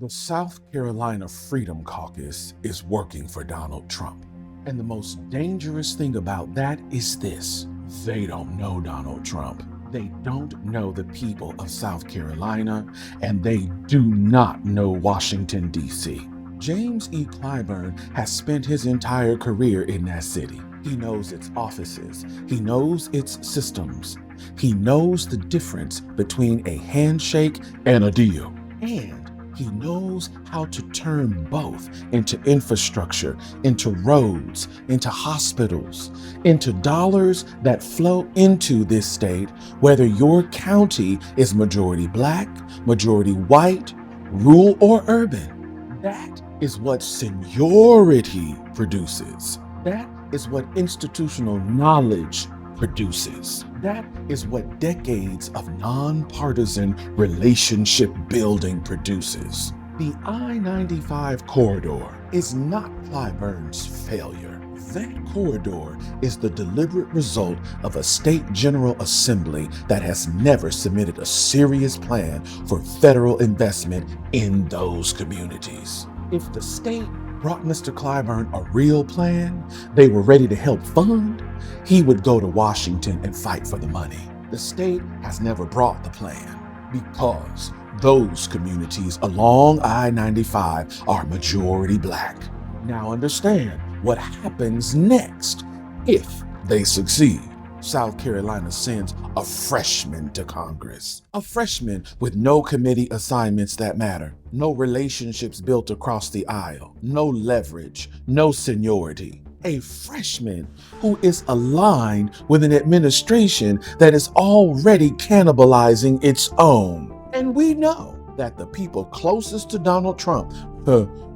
The South Carolina Freedom Caucus is working for Donald Trump. And the most dangerous thing about that is this: they don't know Donald Trump. They don't know the people of South Carolina, and they do not know Washington, D.C. James E. Clyburn has spent his entire career in that city. He knows its offices. He knows its systems. He knows the difference between a handshake and a deal. And he knows how to turn both into infrastructure, into roads, into hospitals, into dollars that flow into this state, whether your county is majority black, majority white, rural or urban. That is what seniority produces. That is what institutional knowledge produces. That is what decades of nonpartisan relationship building produces. The I-95 corridor is not Clyburn's failure. That corridor is the deliberate result of a state general assembly that has never submitted a serious plan for federal investment in those communities. If the state brought Mr. Clyburn a real plan they were ready to help fund, he would go to Washington and fight for the money. The state has never brought the plan because those communities along I-95 are majority black. Now understand what happens next if they succeed. South Carolina sends a freshman to Congress. A freshman with no committee assignments that matter, no relationships built across the aisle, no leverage, no seniority. A freshman who is aligned with an administration that is already cannibalizing its own. And we know that the people closest to Donald Trump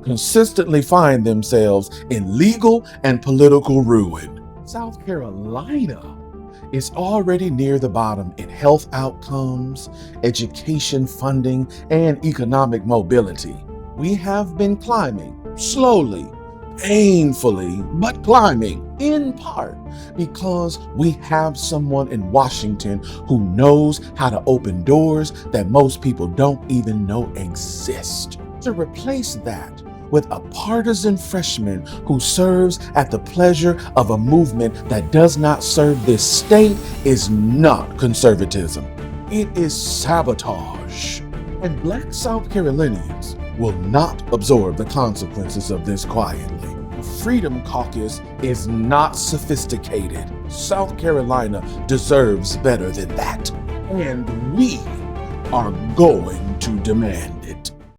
consistently find themselves in legal and political ruin. South Carolina is already near the bottom in health outcomes, education funding, and economic mobility. We have been climbing slowly, painfully, but climbing, in part because we have someone in Washington who knows how to open doors that most people don't even know exist. To replace that with a partisan freshman who serves at the pleasure of a movement that does not serve this state is not conservatism. It is sabotage. And Black South Carolinians will not absorb the consequences of this quietly. The Freedom Caucus is not sophisticated. South Carolina deserves better than that. And we are going to demand it.